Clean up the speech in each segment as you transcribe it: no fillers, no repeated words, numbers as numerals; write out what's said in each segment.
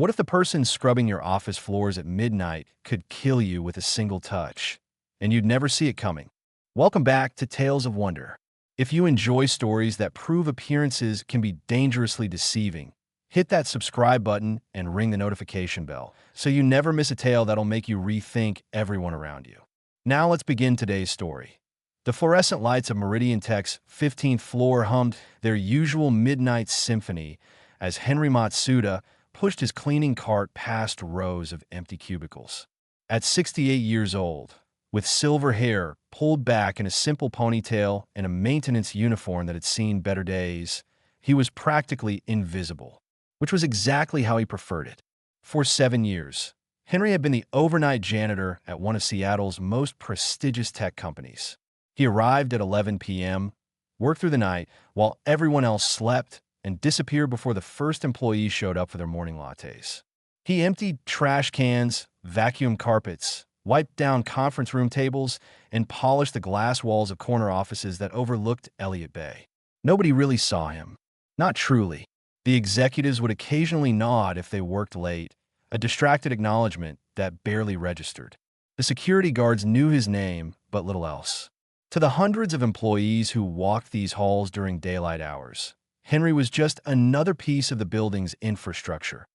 What if the person scrubbing your office floors at midnight could kill you with a single touch, and you'd never see it coming? Welcome back to Tales of Wonder. If you enjoy stories that prove appearances can be dangerously deceiving, hit that subscribe button and ring the notification bell so you never miss a tale that'll make you rethink everyone around you. Now let's begin today's story. The fluorescent lights of Meridian Tech's 15th floor hummed their usual midnight symphony as Henry Matsuda pushed his cleaning cart past rows of empty cubicles. At 68 years old, with silver hair pulled back in a simple ponytail and a maintenance uniform that had seen better days, he was practically invisible, which was exactly how he preferred it. For 7 years, Henry had been the overnight janitor at one of Seattle's most prestigious tech companies. He arrived at 11 p.m., worked through the night while everyone else slept, and disappeared before the first employees showed up for their morning lattes. He emptied trash cans, vacuumed carpets, wiped down conference room tables, and polished the glass walls of corner offices that overlooked Elliott Bay. Nobody really saw him. Not truly. The executives would occasionally nod if they worked late, a distracted acknowledgement that barely registered. The security guards knew his name, but little else. To the hundreds of employees who walked these halls during daylight hours, Henry was just another piece of the building's infrastructure,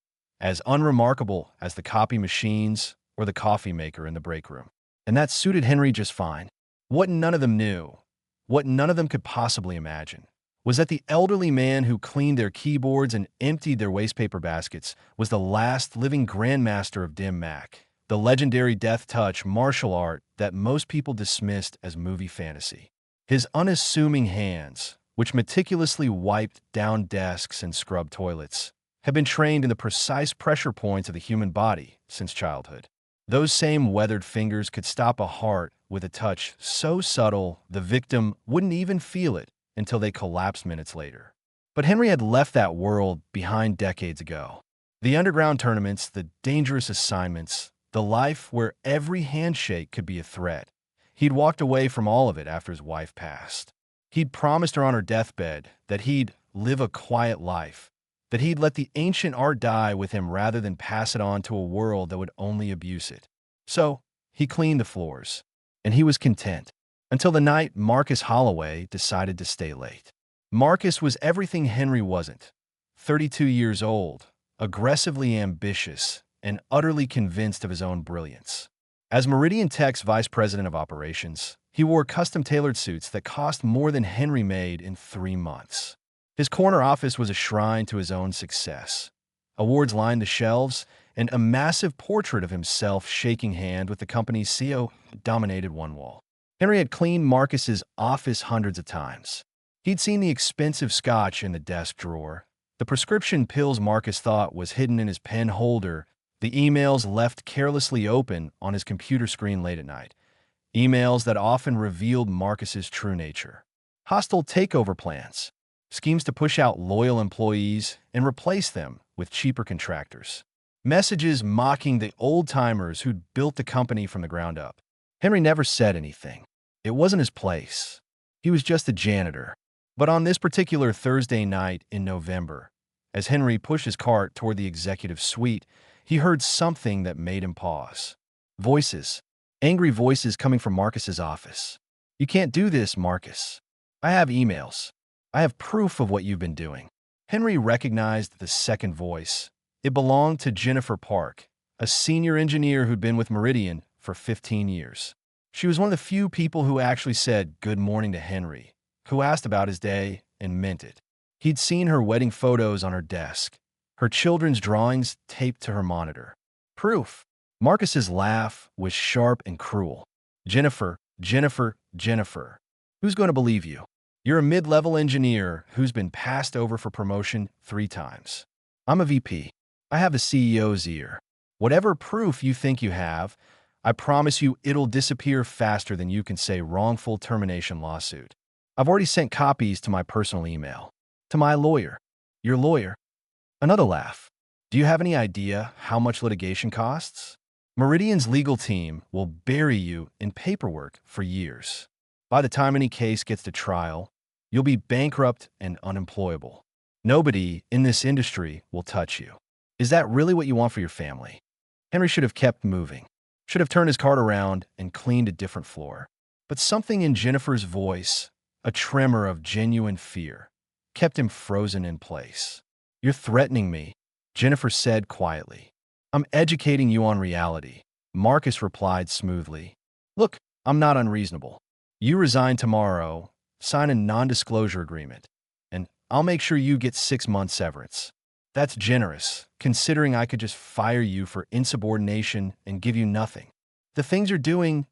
as unremarkable as the copy machines or the coffee maker in the break room. And that suited Henry just fine. What none of them knew, what none of them could possibly imagine, was that the elderly man who cleaned their keyboards and emptied their wastepaper baskets was the last living Grandmaster of Dim Mak, the legendary death touch martial art that most people dismissed as movie fantasy. His unassuming hands, which meticulously wiped down desks and scrubbed toilets, had been trained in the precise pressure points of the human body since childhood. Those same weathered fingers could stop a heart with a touch so subtle the victim wouldn't even feel it until they collapsed minutes later. But Henry had left that world behind decades ago. The underground tournaments, the dangerous assignments, the life where every handshake could be a threat. He'd walked away from all of it after his wife passed. He'd promised her on her deathbed that he'd live a quiet life, that he'd let the ancient art die with him rather than pass it on to a world that would only abuse it. So, he cleaned the floors, and he was content, until the night Marcus Holloway decided to stay late. Marcus was everything Henry wasn't. 32 years old, aggressively ambitious, and utterly convinced of his own brilliance. As Meridian Tech's vice president of operations, he wore custom-tailored suits that cost more than Henry made in 3 months. His corner office was a shrine to his own success. Awards lined the shelves, and a massive portrait of himself shaking hand with the company's CEO dominated one wall. Henry had cleaned Marcus's office hundreds of times. He'd seen the expensive scotch in the desk drawer, the prescription pills Marcus thought was hidden in his pen holder, the emails left carelessly open on his computer screen late at night, emails that often revealed Marcus's true nature. Hostile takeover plans, schemes to push out loyal employees and replace them with cheaper contractors. Messages mocking the old-timers who'd built the company from the ground up. Henry never said anything. It wasn't his place. He was just a janitor. But on this particular Thursday night in November, as Henry pushed his cart toward the executive suite, he heard something that made him pause. Voices. Angry voices coming from Marcus's office. "You can't do this, Marcus. I have emails. I have proof of what you've been doing." Henry recognized the second voice. It belonged to Jennifer Park, a senior engineer who'd been with Meridian for 15 years. She was one of the few people who actually said good morning to Henry, who asked about his day and meant it. He'd seen her wedding photos on her desk, her children's drawings taped to her monitor. Proof. Marcus's laugh was sharp and cruel. "Jennifer, Jennifer, Jennifer. Who's going to believe you? You're a mid-level engineer who's been passed over for promotion 3 times. I'm a VP. I have the CEO's ear. Whatever proof you think you have, I promise you it'll disappear faster than you can say wrongful termination lawsuit. I've already sent copies to my personal email. To my lawyer. Your lawyer." Another laugh. "Do you have any idea how much litigation costs? Meridian's legal team will bury you in paperwork for years. By the time any case gets to trial, you'll be bankrupt and unemployable. Nobody in this industry will touch you." Is that really what you want for your family? Henry should have kept moving, should have turned his cart around and cleaned a different floor. But something in Jennifer's voice, a tremor of genuine fear, kept him frozen in place. You're threatening me, Jennifer said quietly. I'm educating you on reality, Marcus replied smoothly. Look, I'm not unreasonable. You resign tomorrow, sign a non-disclosure agreement, and I'll make sure you get 6 months severance. That's generous, considering I could just fire you for insubordination and give you nothing. The things you're doing,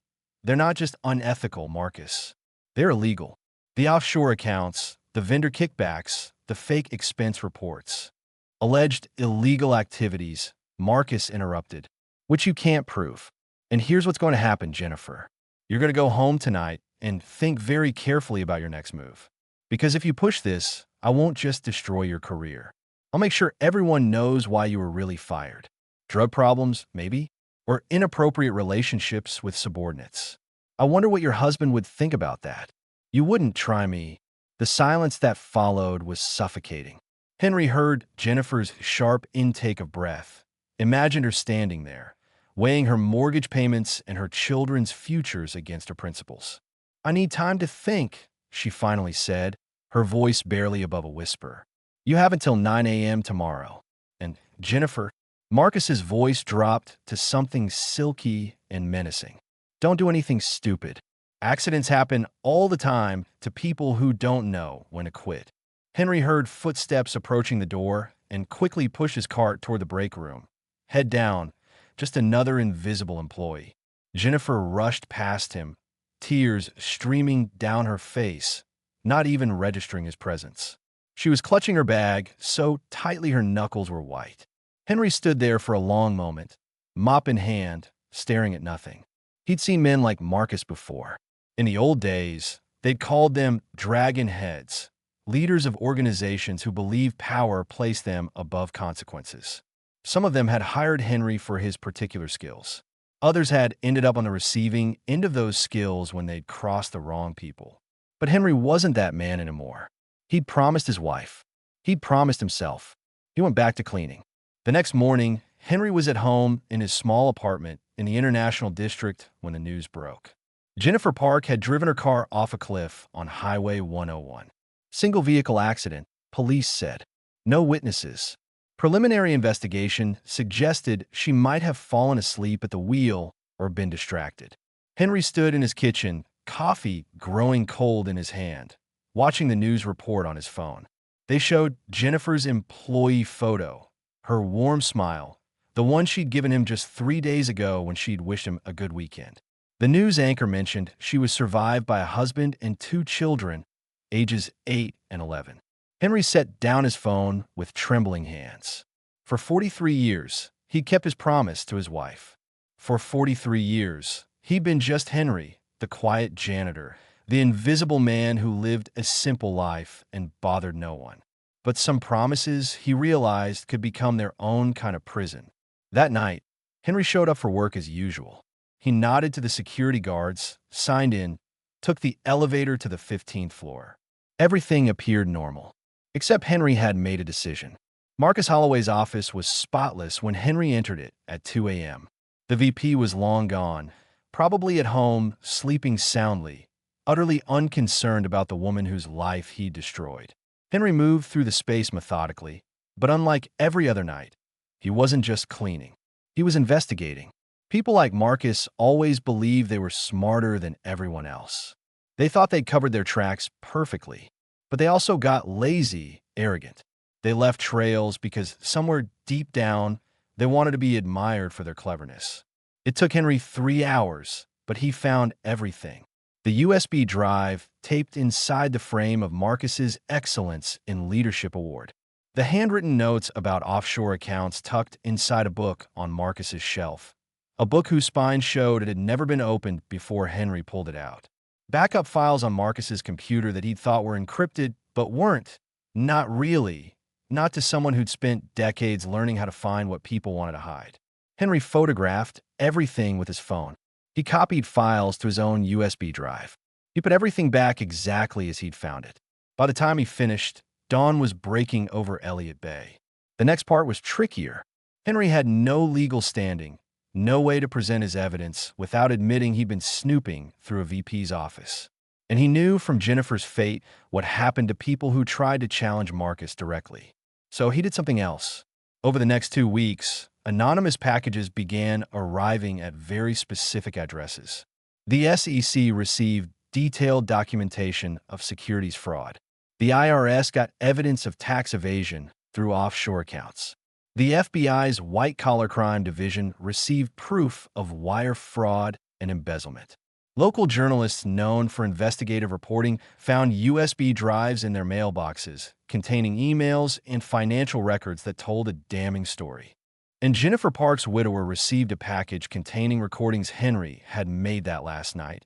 they're not just unethical, Marcus. They're illegal. The offshore accounts, the vendor kickbacks, the fake expense reports. Alleged illegal activities, Marcus interrupted, which you can't prove. And here's what's going to happen, Jennifer. You're going to go home tonight and think very carefully about your next move. Because if you push this, I won't just destroy your career. I'll make sure everyone knows why you were really fired. Drug problems, maybe? Or inappropriate relationships with subordinates. I wonder what your husband would think about that. You wouldn't try me. The silence that followed was suffocating. Henry heard Jennifer's sharp intake of breath, imagined her standing there, weighing her mortgage payments and her children's futures against her principles. I need time to think, she finally said, her voice barely above a whisper. You have until 9 a.m. tomorrow. And Jennifer, Marcus's voice dropped to something silky and menacing. Don't do anything stupid. Accidents happen all the time to people who don't know when to quit. Henry heard footsteps approaching the door and quickly pushed his cart toward the break room. Head down, just another invisible employee. Jennifer rushed past him, tears streaming down her face, not even registering his presence. She was clutching her bag so tightly her knuckles were white. Henry stood there for a long moment, mop in hand, staring at nothing. He'd seen men like Marcus before. In the old days, they'd called them dragon heads, leaders of organizations who believed power placed them above consequences. Some of them had hired Henry for his particular skills. Others had ended up on the receiving end of those skills when they'd crossed the wrong people. But Henry wasn't that man anymore. He'd promised his wife. He'd promised himself. He went back to cleaning. The next morning, Henry was at home in his small apartment in the International District when the news broke. Jennifer Park had driven her car off a cliff on Highway 101. Single vehicle accident, police said. No witnesses. Preliminary investigation suggested she might have fallen asleep at the wheel or been distracted. Henry stood in his kitchen, coffee growing cold in his hand, watching the news report on his phone. They showed Jennifer's employee photo, her warm smile, the one she'd given him just 3 days ago when she'd wished him a good weekend. The news anchor mentioned she was survived by a husband and 2 children, ages 8 and 11. Henry set down his phone with trembling hands. For 43 years, he'd kept his promise to his wife. For 43 years, he'd been just Henry, the quiet janitor, the invisible man who lived a simple life and bothered no one. But some promises, he realized, could become their own kind of prison. That night, Henry showed up for work as usual. He nodded to the security guards, signed in, took the elevator to the 15th floor. Everything appeared normal, except Henry had made a decision. Marcus Holloway's office was spotless when Henry entered it at 2 a.m. The VP was long gone, probably at home, sleeping soundly, utterly unconcerned about the woman whose life he destroyed. Henry moved through the space methodically, but unlike every other night, he wasn't just cleaning. He was investigating. People like Marcus always believed they were smarter than everyone else. They thought they'd covered their tracks perfectly, but they also got lazy, arrogant. They left trails because somewhere deep down, they wanted to be admired for their cleverness. It took Henry 3 hours, but he found everything. The USB drive taped inside the frame of Marcus's Excellence in Leadership Award. The handwritten notes about offshore accounts tucked inside a book on Marcus's shelf. A book whose spine showed it had never been opened before Henry pulled it out. Backup files on Marcus's computer that he'd thought were encrypted, but weren't. Not really. Not to someone who'd spent decades learning how to find what people wanted to hide. Henry photographed everything with his phone. He copied files to his own USB drive. He put everything back exactly as he'd found it. By the time he finished, dawn was breaking over Elliott Bay. The next part was trickier. Henry had no legal standing, no way to present his evidence without admitting he'd been snooping through a VP's office. And he knew from Jennifer's fate what happened to people who tried to challenge Marcus directly. So he did something else. Over the next 2 weeks, anonymous packages began arriving at very specific addresses. The SEC received detailed documentation of securities fraud. The IRS got evidence of tax evasion through offshore accounts. The FBI's white-collar crime division received proof of wire fraud and embezzlement. Local journalists known for investigative reporting found USB drives in their mailboxes containing emails and financial records that told a damning story. And Jennifer Park's widower received a package containing recordings Henry had made that last night.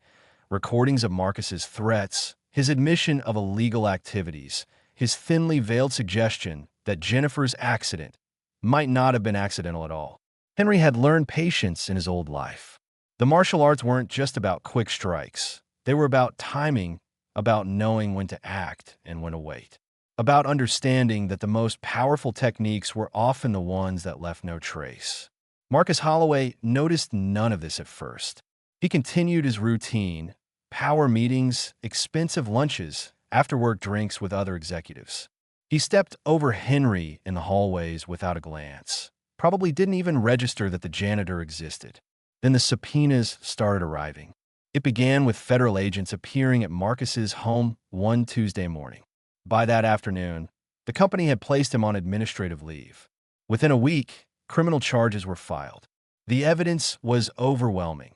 Recordings of Marcus's threats, his admission of illegal activities, his thinly veiled suggestion that Jennifer's accident might not have been accidental at all. Henry had learned patience in his old life. The martial arts weren't just about quick strikes. They were about timing, about knowing when to act and when to wait, about understanding that the most powerful techniques were often the ones that left no trace. Marcus Holloway noticed none of this at first. He continued his routine, power meetings, expensive lunches, after-work drinks with other executives. He stepped over Henry in the hallways without a glance, probably didn't even register that the janitor existed. Then the subpoenas started arriving. It began with federal agents appearing at Marcus's home one Tuesday morning. By that afternoon, the company had placed him on administrative leave. Within a week, criminal charges were filed. The evidence was overwhelming.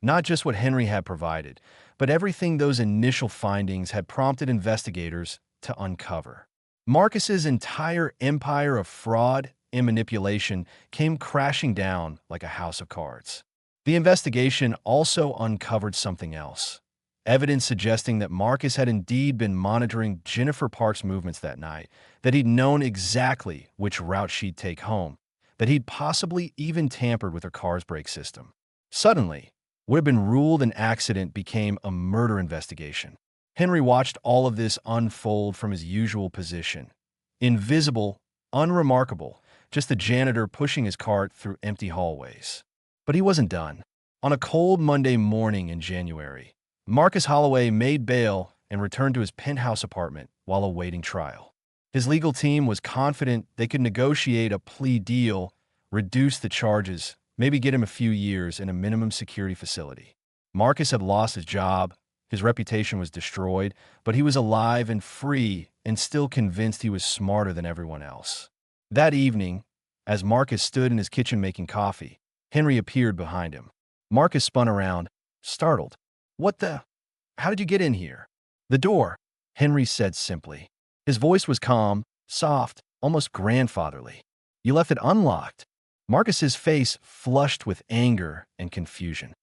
Not just what Henry had provided, but everything those initial findings had prompted investigators to uncover. Marcus's entire empire of fraud and manipulation came crashing down like a house of cards. The investigation also uncovered something else. Evidence suggesting that Marcus had indeed been monitoring Jennifer Park's movements that night, that he'd known exactly which route she'd take home, that he'd possibly even tampered with her car's brake system. Suddenly, what had been ruled an accident became a murder investigation. Henry watched all of this unfold from his usual position. Invisible, unremarkable, just the janitor pushing his cart through empty hallways. But he wasn't done. On a cold Monday morning in January, Marcus Holloway made bail and returned to his penthouse apartment while awaiting trial. His legal team was confident they could negotiate a plea deal, reduce the charges, maybe get him a few years in a minimum security facility. Marcus had lost his job, his reputation was destroyed, but he was alive and free and still convinced he was smarter than everyone else. That evening, as Marcus stood in his kitchen making coffee, Henry appeared behind him. Marcus spun around, startled. "What the? How did you get in here?" "The door," Henry said simply. His voice was calm, soft, almost grandfatherly. "You left it unlocked." Marcus's face flushed with anger and confusion.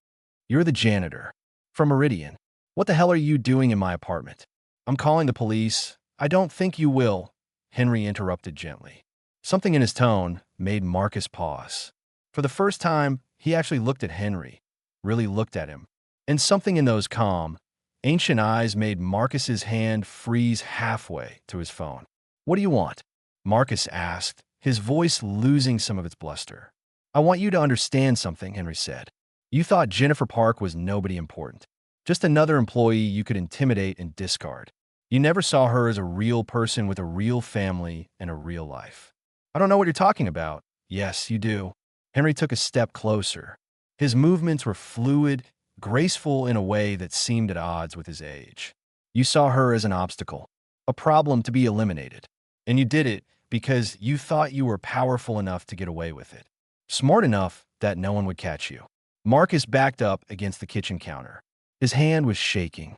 "You're the janitor from Meridian. What the hell are you doing in my apartment?" "I'm calling the police." "I don't think you will," Henry interrupted gently. Something in his tone made Marcus pause. For the first time, he actually looked at Henry, really looked at him. And something in those calm, ancient eyes made Marcus's hand freeze halfway to his phone. "What do you want?" Marcus asked, his voice losing some of its bluster. "I want you to understand something," Henry said. "You thought Jennifer Park was nobody important. Just another employee you could intimidate and discard. You never saw her as a real person with a real family and a real life." "I don't know what you're talking about." "Yes, you do." Henry took a step closer. His movements were fluid, graceful in a way that seemed at odds with his age. "You saw her as an obstacle, a problem to be eliminated. And you did it because you thought you were powerful enough to get away with it. Smart enough that no one would catch you." Marcus backed up against the kitchen counter. His hand was shaking.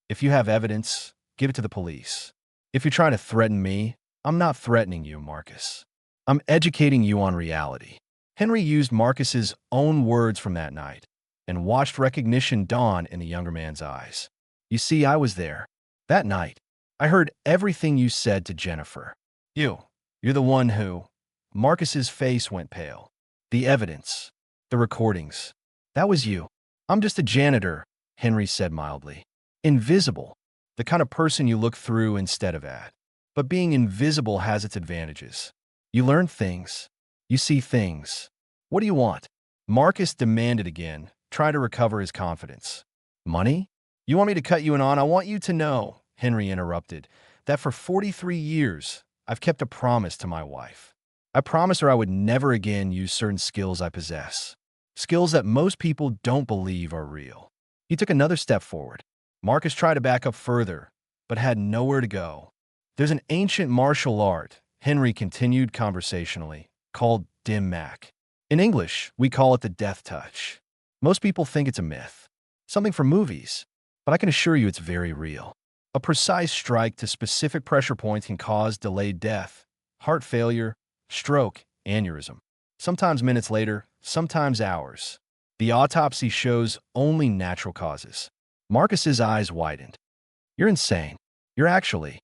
"If you have evidence, give it to the police. If you're trying to threaten me, I'm not threatening you, Marcus. I'm educating you on reality." Henry used Marcus's own words from that night and watched recognition dawn in the younger man's eyes. "You see, I was there. That night, I heard everything you said to Jennifer. You're the one who—" Marcus's face went pale. "The evidence, the recordings, that was you." "I'm just a janitor," Henry said mildly. "Invisible, the kind of person you look through instead of at. But being invisible has its advantages. You learn things. You see things. What do you want? Marcus demanded again, trying to recover his confidence. Money? You want me to cut you in on? I want you to know, Henry interrupted, that for 43 years, I've kept a promise to my wife. I promised her I would never again use certain skills I possess. Skills that most people don't believe are real. He took another step forward. Marcus tried to back up further, but had nowhere to go. There's an ancient martial art, Henry continued conversationally, called Dim Mak. In English, we call it the death touch. Most people think it's a myth, something from movies, but I can assure you it's very real. A precise strike to specific pressure points can cause delayed death, heart failure, stroke, aneurysm. Sometimes minutes later, sometimes hours. The autopsy shows only natural causes. Marcus's eyes widened. You're insane. You're actually.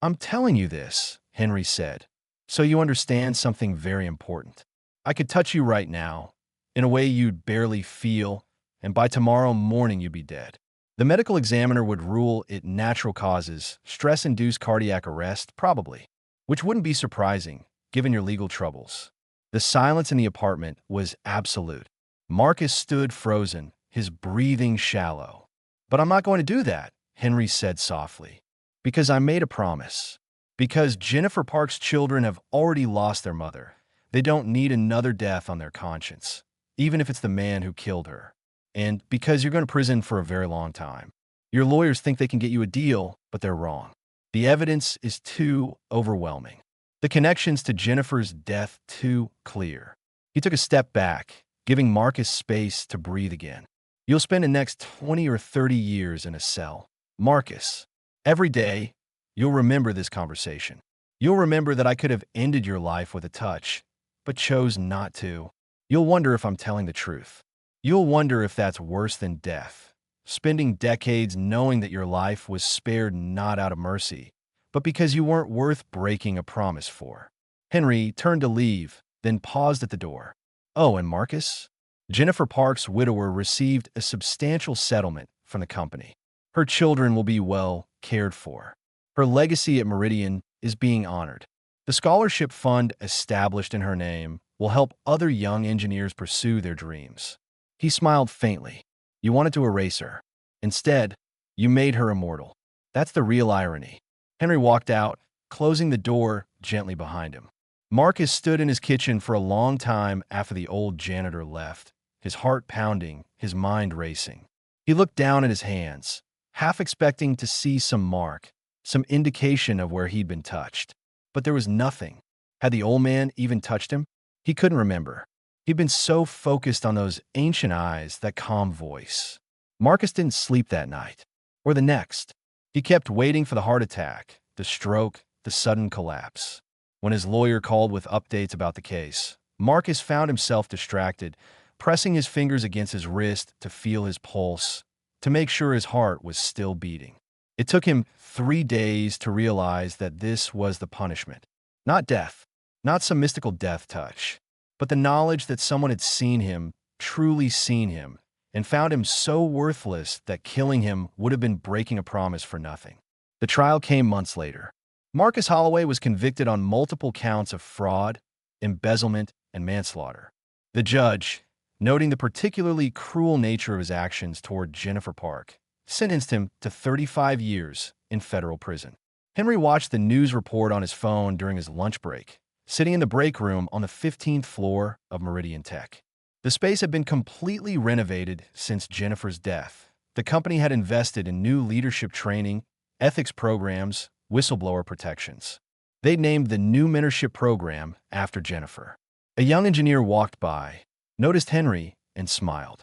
I'm telling you this, Henry said, so you understand something very important. I could touch you right now, in a way you'd barely feel, and by tomorrow morning you'd be dead. The medical examiner would rule it natural causes, stress-induced cardiac arrest, probably, which wouldn't be surprising, given your legal troubles. The silence in the apartment was absolute. Marcus stood frozen, his breathing shallow. But I'm not going to do that, Henry said softly. Because I made a promise. Because Jennifer Park's children have already lost their mother. They don't need another death on their conscience, even if it's the man who killed her. And because you're going to prison for a very long time. Your lawyers think they can get you a deal, but they're wrong. The evidence is too overwhelming. The connections to Jennifer's death too clear. He took a step back, giving Marcus space to breathe again. You'll spend the next 20 or 30 years in a cell. Marcus, every day, you'll remember this conversation. You'll remember that I could have ended your life with a touch, but chose not to. You'll wonder if I'm telling the truth. You'll wonder if that's worse than death. Spending decades knowing that your life was spared not out of mercy, but because you weren't worth breaking a promise for. Henry turned to leave, then paused at the door. Oh, and Marcus? Jennifer Park's widower received a substantial settlement from the company. Her children will be well cared for. Her legacy at Meridian is being honored. The scholarship fund established in her name will help other young engineers pursue their dreams. He smiled faintly. You wanted to erase her. Instead, you made her immortal. That's the real irony. Henry walked out, closing the door gently behind him. Marcus stood in his kitchen for a long time after the old janitor left, his heart pounding, his mind racing. He looked down at his hands, half expecting to see some mark, some indication of where he'd been touched. But there was nothing. Had the old man even touched him? He couldn't remember. He'd been so focused on those ancient eyes, that calm voice. Marcus didn't sleep that night, or the next. He kept waiting for the heart attack, the stroke, the sudden collapse. When his lawyer called with updates about the case, Marcus found himself distracted, pressing his fingers against his wrist to feel his pulse, to make sure his heart was still beating. It took him 3 days to realize that this was the punishment. Not death, not some mystical death touch, but the knowledge that someone had seen him, truly seen him, and found him so worthless that killing him would have been breaking a promise for nothing. The trial came months later. Marcus Holloway was convicted on multiple counts of fraud, embezzlement, and manslaughter. The judge, noting the particularly cruel nature of his actions toward Jennifer Park, sentenced him to 35 years in federal prison. Henry watched the news report on his phone during his lunch break, sitting in the break room on the 15th floor of Meridian Tech. The space had been completely renovated since Jennifer's death. The company had invested in new leadership training, ethics programs, whistleblower protections. They'd named the new mentorship program after Jennifer. A young engineer walked by, noticed Henry, and smiled.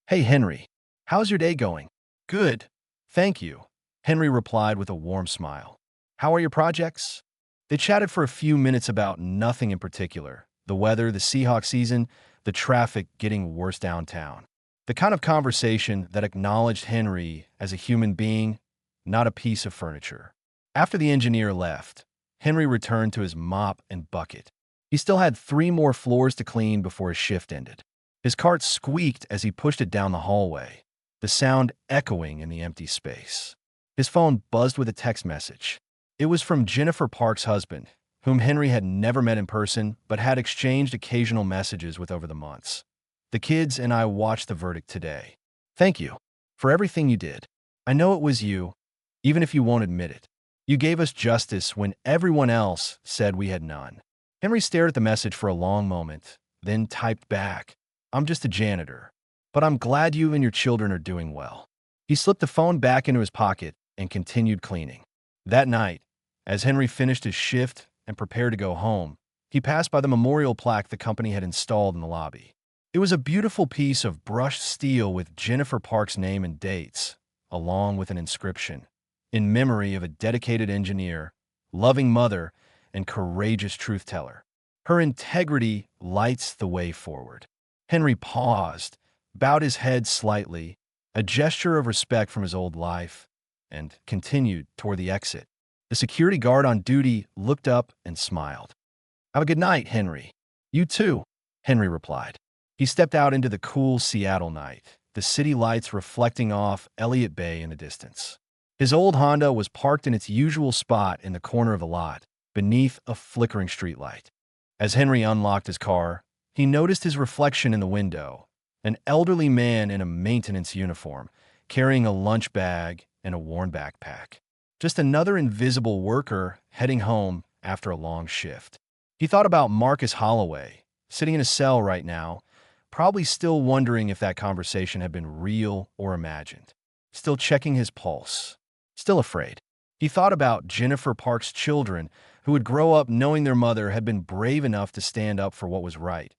Hey, Henry, how's your day going? Good, thank you, Henry replied with a warm smile. How are your projects? They chatted for a few minutes about nothing in particular, the weather, the Seahawks season, the traffic getting worse downtown. The kind of conversation that acknowledged Henry as a human being, not a piece of furniture. After the engineer left, Henry returned to his mop and bucket. He still had 3 more floors to clean before his shift ended. His cart squeaked as he pushed it down the hallway, the sound echoing in the empty space. His phone buzzed with a text message. It was from Jennifer Park's husband, whom Henry had never met in person but had exchanged occasional messages with over the months. The kids and I watched the verdict today. Thank you for everything you did. I know it was you, even if you won't admit it. You gave us justice when everyone else said we had none. Henry stared at the message for a long moment, then typed back, I'm just a janitor, but I'm glad you and your children are doing well. He slipped the phone back into his pocket and continued cleaning. That night, as Henry finished his shift and prepared to go home, he passed by the memorial plaque the company had installed in the lobby. It was a beautiful piece of brushed steel with Jennifer Park's name and dates, along with an inscription, in memory of a dedicated engineer, loving mother, and courageous truth-teller. Her integrity lights the way forward. Henry paused, bowed his head slightly, a gesture of respect from his old life, and continued toward the exit. The security guard on duty looked up and smiled. Have a good night, Henry. You too, Henry replied. He stepped out into the cool Seattle night, the city lights reflecting off Elliott Bay in the distance. His old Honda was parked in its usual spot in the corner of the lot, beneath a flickering streetlight. As Henry unlocked his car, he noticed his reflection in the window, an elderly man in a maintenance uniform, carrying a lunch bag and a worn backpack. Just another invisible worker heading home after a long shift. He thought about Marcus Holloway, sitting in a cell right now, probably still wondering if that conversation had been real or imagined. Still checking his pulse. Still afraid. He thought about Jennifer Park's children, who would grow up knowing their mother had been brave enough to stand up for what was right,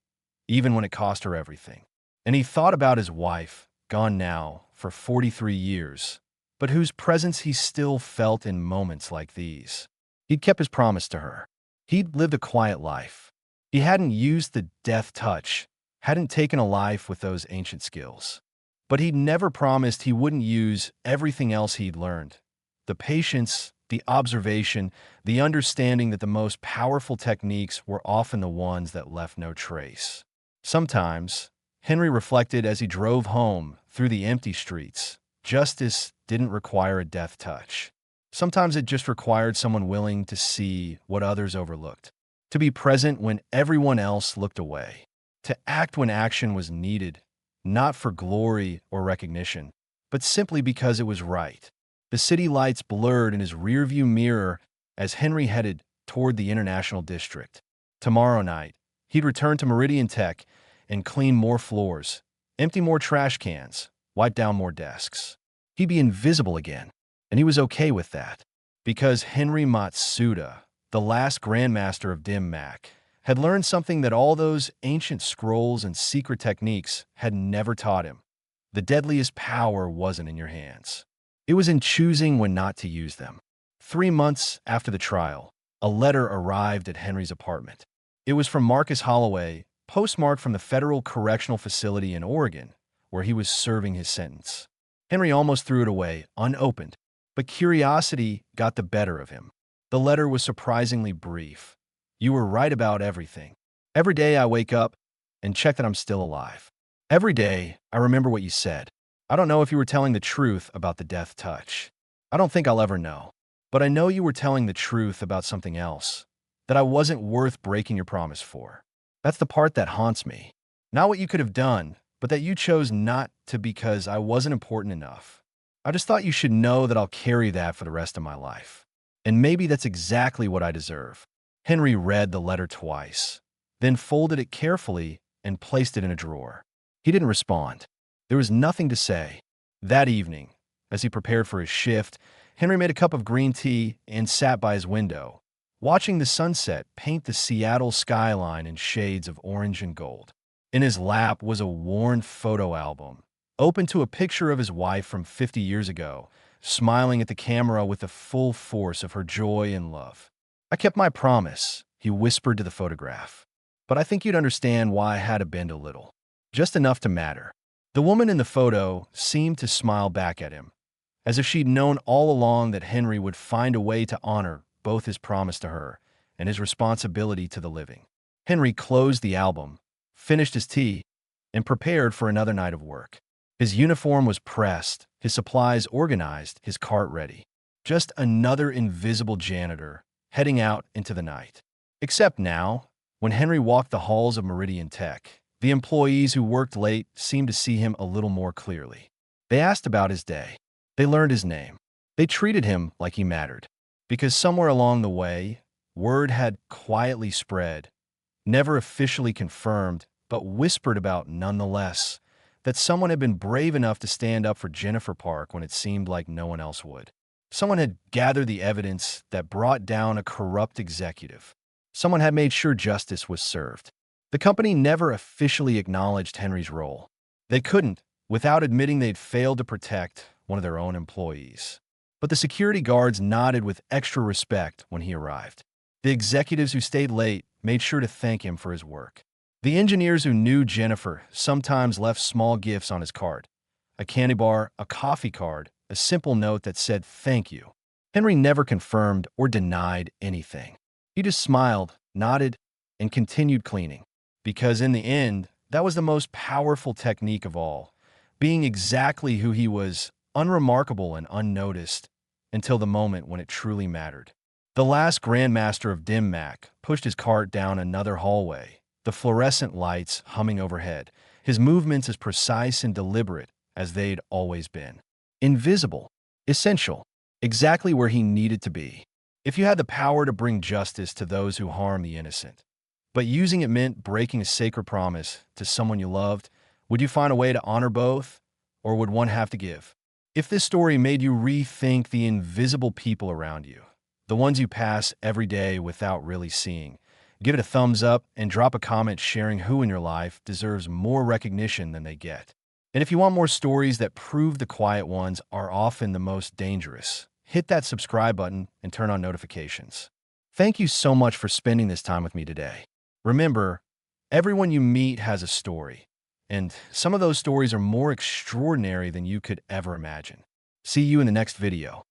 even when it cost her everything. And he thought about his wife, gone now for 43 years, but whose presence he still felt in moments like these. He'd kept his promise to her. He'd lived a quiet life. He hadn't used the death touch, hadn't taken a life with those ancient skills. But he'd never promised he wouldn't use everything else he'd learned. The patience, the observation, the understanding that the most powerful techniques were often the ones that left no trace. Sometimes, Henry reflected as he drove home through the empty streets, justice didn't require a death touch. Sometimes it just required someone willing to see what others overlooked, to be present when everyone else looked away, to act when action was needed, not for glory or recognition, but simply because it was right. The city lights blurred in his rearview mirror as Henry headed toward the International District. Tomorrow night, he'd return to Meridian Tech and clean more floors, empty more trash cans, wipe down more desks. He'd be invisible again, and he was okay with that, because Henry Matsuda, the last Grandmaster of Dim Mak, had learned something that all those ancient scrolls and secret techniques had never taught him. The deadliest power wasn't in your hands. It was in choosing when not to use them. 3 months after the trial, a letter arrived at Henry's apartment. It was from Marcus Holloway, postmarked from the Federal Correctional Facility in Oregon, where he was serving his sentence. Henry almost threw it away, unopened, but curiosity got the better of him. The letter was surprisingly brief. You were right about everything. Every day I wake up and check that I'm still alive. Every day I remember what you said. I don't know if you were telling the truth about the death touch. I don't think I'll ever know. But I know you were telling the truth about something else, that I wasn't worth breaking your promise for. That's the part that haunts me. Not what you could have done, but that you chose not to because I wasn't important enough. I just thought you should know that I'll carry that for the rest of my life. And maybe that's exactly what I deserve. Henry read the letter twice, then folded it carefully and placed it in a drawer. He didn't respond. There was nothing to say. That evening, as he prepared for his shift, Henry made a cup of green tea and sat by his window, watching the sunset paint the Seattle skyline in shades of orange and gold. In his lap was a worn photo album, open to a picture of his wife from 50 years ago, smiling at the camera with the full force of her joy and love. I kept my promise, he whispered to the photograph. But I think you'd understand why I had to bend a little. Just enough to matter. The woman in the photo seemed to smile back at him, as if she'd known all along that Henry would find a way to honor both his promise to her and his responsibility to the living. Henry closed the album, finished his tea, and prepared for another night of work. His uniform was pressed, his supplies organized, his cart ready. Just another invisible janitor heading out into the night. Except now, when Henry walked the halls of Meridian Tech, the employees who worked late seemed to see him a little more clearly. They asked about his day. They learned his name. They treated him like he mattered. Because somewhere along the way, word had quietly spread, never officially confirmed, but whispered about nonetheless, that someone had been brave enough to stand up for Jennifer Park when it seemed like no one else would. Someone had gathered the evidence that brought down a corrupt executive. Someone had made sure justice was served. The company never officially acknowledged Henry's role. They couldn't, without admitting they'd failed to protect one of their own employees. But the security guards nodded with extra respect when he arrived. The executives who stayed late made sure to thank him for his work. The engineers who knew Jennifer sometimes left small gifts on his card: a candy bar, a coffee card, a simple note that said thank you. Henry never confirmed or denied anything. He just smiled, nodded, and continued cleaning. Because in the end, that was the most powerful technique of all, being exactly who he was, unremarkable and unnoticed, until the moment when it truly mattered. The last Grandmaster of Dim Mak pushed his cart down another hallway, the fluorescent lights humming overhead, his movements as precise and deliberate as they'd always been. Invisible, essential, exactly where he needed to be. If you had the power to bring justice to those who harm the innocent, but using it meant breaking a sacred promise to someone you loved, would you find a way to honor both, or would one have to give? If this story made you rethink the invisible people around you, the ones you pass every day without really seeing, give it a thumbs up and drop a comment sharing who in your life deserves more recognition than they get. And if you want more stories that prove the quiet ones are often the most dangerous, hit that subscribe button and turn on notifications. Thank you so much for spending this time with me today. Remember, everyone you meet has a story, and some of those stories are more extraordinary than you could ever imagine. See you in the next video.